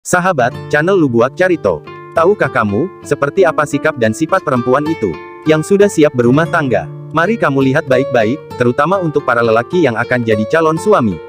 Sahabat, channel Lubuak Carito. Tahukah kamu, seperti apa sikap dan sifat perempuan itu, yang sudah siap berumah tangga? Mari kamu lihat baik-baik, terutama untuk para lelaki yang akan jadi calon suami.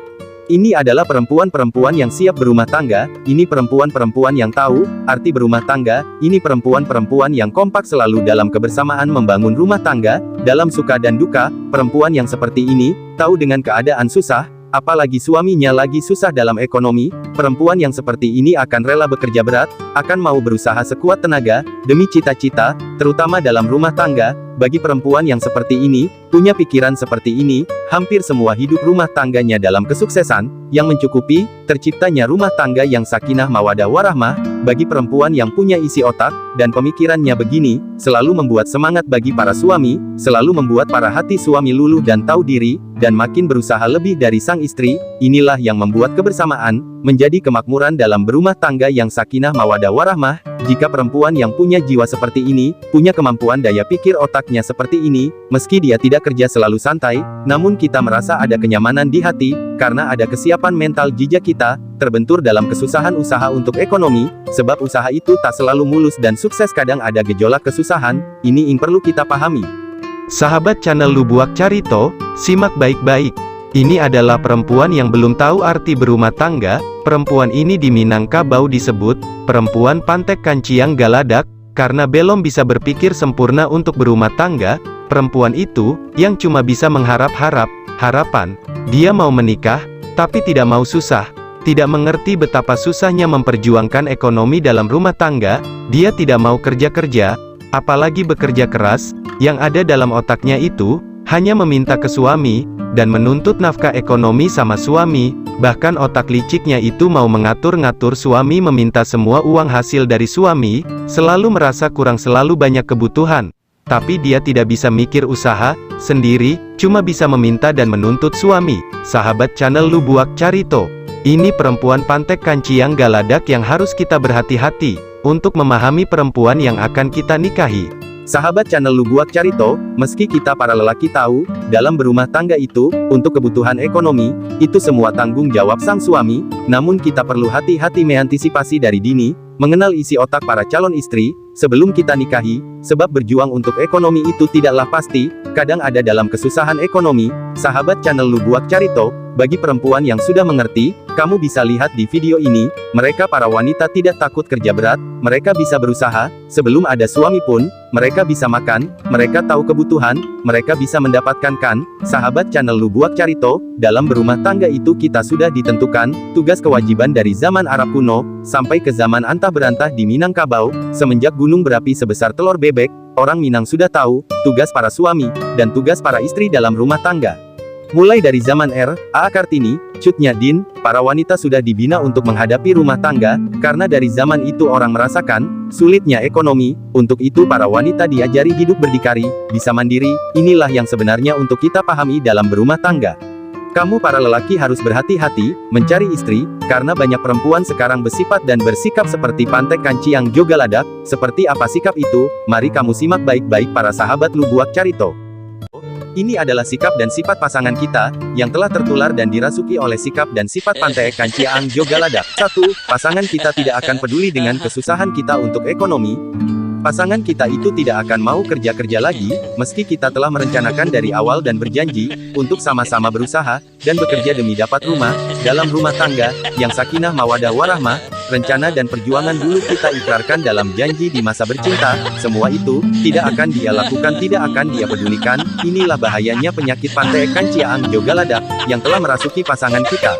Ini adalah perempuan-perempuan yang siap berumah tangga, ini perempuan-perempuan yang tahu arti berumah tangga, ini perempuan-perempuan yang kompak selalu dalam kebersamaan membangun rumah tangga, dalam suka dan duka. Perempuan yang seperti ini, tahu dengan keadaan susah, apalagi suaminya lagi susah dalam ekonomi. Perempuan yang seperti ini akan rela bekerja berat, akan mau berusaha sekuat tenaga, demi cita-cita, terutama dalam rumah tangga. Bagi perempuan yang seperti ini, punya pikiran seperti ini, hampir semua hidup rumah tangganya dalam kesuksesan, yang mencukupi, terciptanya rumah tangga yang sakinah mawadah warahmah. Bagi perempuan yang punya isi otak, dan pemikirannya begini, selalu membuat semangat bagi para suami, selalu membuat para hati suami luluh dan tahu diri, dan makin berusaha lebih dari sang istri. Inilah yang membuat kebersamaan, menjadi kemakmuran dalam berumah tangga yang sakinah mawadah warahmah. Jika perempuan yang punya jiwa seperti ini, punya kemampuan daya pikir otaknya seperti ini, meski dia tidak kerja selalu santai, namun kita merasa ada kenyamanan di hati, karena ada kesiapan mental jika kita terbentur dalam kesusahan usaha untuk ekonomi, sebab usaha itu tak selalu mulus dan sukses, kadang ada gejolak kesusahan. Ini yang perlu kita pahami. Sahabat channel Lubuak Carito, simak baik-baik. Ini adalah perempuan yang belum tahu arti berumah tangga. Perempuan ini di Minangkabau disebut perempuan Pantek Kanciang Galadak, karena belum bisa berpikir sempurna untuk berumah tangga. Perempuan itu, yang cuma bisa mengharap-harap, harapan, dia mau menikah, tapi tidak mau susah, tidak mengerti betapa susahnya memperjuangkan ekonomi dalam rumah tangga. Dia tidak mau kerja-kerja, apalagi bekerja keras. Yang ada dalam otaknya itu, hanya meminta ke suami, dan menuntut nafkah ekonomi sama suami. Bahkan otak liciknya itu mau mengatur-ngatur suami, meminta semua uang hasil dari suami, selalu merasa kurang, selalu banyak kebutuhan. Tapi dia tidak bisa mikir usaha sendiri, cuma bisa meminta dan menuntut suami. Sahabat channel Lubuak Carito, ini perempuan Pantek Kanciang Galadak yang harus kita berhati-hati, untuk memahami perempuan yang akan kita nikahi. Sahabat channel Lubuak Carito, meski kita para lelaki tahu, dalam berumah tangga itu, untuk kebutuhan ekonomi, itu semua tanggung jawab sang suami, namun kita perlu hati-hati mengantisipasi dari dini, mengenal isi otak para calon istri, sebelum kita nikahi, sebab berjuang untuk ekonomi itu tidaklah pasti, kadang ada dalam kesusahan ekonomi. Sahabat channel Lubuak Carito, bagi perempuan yang sudah mengerti, kamu bisa lihat di video ini, mereka para wanita tidak takut kerja berat, mereka bisa berusaha, sebelum ada suami pun, mereka bisa makan, mereka tahu kebutuhan, mereka bisa mendapatkan kan. Sahabat channel Lubuak Carito, dalam berumah tangga itu kita sudah ditentukan, tugas kewajiban dari zaman Arab kuno, sampai ke zaman antah berantah di Minangkabau, semenjak gunung berapi sebesar telur bebek, orang Minang sudah tahu, tugas para suami, dan tugas para istri dalam rumah tangga. Mulai dari zaman R.A. Kartini, Cut Nyak, para wanita sudah dibina untuk menghadapi rumah tangga, karena dari zaman itu orang merasakan sulitnya ekonomi. Untuk itu para wanita diajari hidup berdikari, bisa mandiri. Inilah yang sebenarnya untuk kita pahami dalam berumah tangga. Kamu para lelaki harus berhati-hati mencari istri, karena banyak perempuan sekarang bersifat dan bersikap seperti Pantek Kanciang Galadak. Seperti apa sikap itu? Mari kamu simak baik-baik para sahabat Lubuak Carito. Ini adalah sikap dan sifat pasangan kita, yang telah tertular dan dirasuki oleh sikap dan sifat Pantek Kanciang Galadak. 1. Pasangan kita tidak akan peduli dengan kesusahan kita untuk ekonomi. Pasangan kita itu tidak akan mau kerja-kerja lagi, meski kita telah merencanakan dari awal dan berjanji, untuk sama-sama berusaha, dan bekerja demi dapat rumah, dalam rumah tangga, yang sakinah mawadah warahmah. Rencana dan perjuangan dulu kita ikrarkan dalam janji di masa bercinta, semua itu, tidak akan dia lakukan, tidak akan dia pedulikan. Inilah bahayanya penyakit Pantek Kanciang Galadak, yang telah merasuki pasangan kita.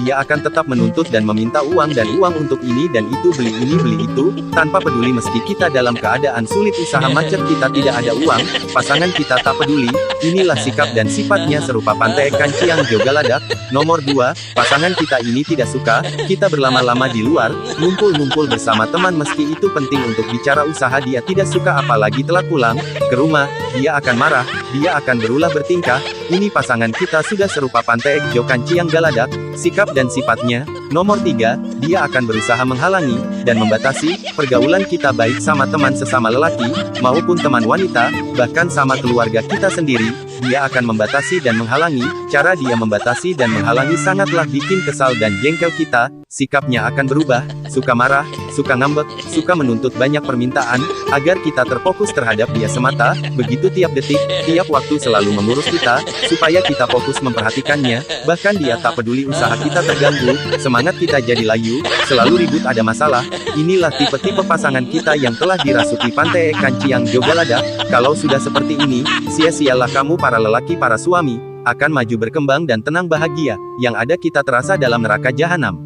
Dia akan tetap menuntut dan meminta uang dan uang untuk ini dan itu, beli ini beli itu, tanpa peduli meski kita dalam keadaan sulit, usaha macet, kita tidak ada uang, pasangan kita tak peduli. Inilah sikap dan sifatnya serupa Pantek Kanciang Galadak. Nomor 2, pasangan kita ini tidak suka kita berlama-lama di luar, ngumpul-ngumpul bersama teman, meski itu penting untuk bicara usaha. Dia tidak suka apalagi telat pulang ke rumah, dia akan marah, dia akan berulah bertingkah. Ini pasangan kita sudah serupa Pantek Kanciang Galadak. Sikap dan sifatnya. Nomor 3, dia akan berusaha menghalangi dan membatasi pergaulan kita, baik sama teman sesama lelaki maupun teman wanita, bahkan sama keluarga kita sendiri. Dia akan membatasi dan menghalangi. Cara dia membatasi dan menghalangi sangatlah bikin kesal dan jengkel kita. sikapnya akan berubah, suka marah, suka ngambek, suka menuntut banyak permintaan, agar kita terfokus terhadap dia semata, begitu tiap detik, tiap waktu selalu mengurus kita, supaya kita fokus memperhatikannya, bahkan dia tak peduli usaha kita terganggu, semangat kita jadi layu, selalu ribut ada masalah. Inilah tipe-tipe pasangan kita yang telah dirasuki Pantai Kanciang Jogalada. Kalau sudah seperti ini, sia-sialah kamu para lelaki para suami, akan maju berkembang dan tenang bahagia, yang ada kita terasa dalam neraka jahanam.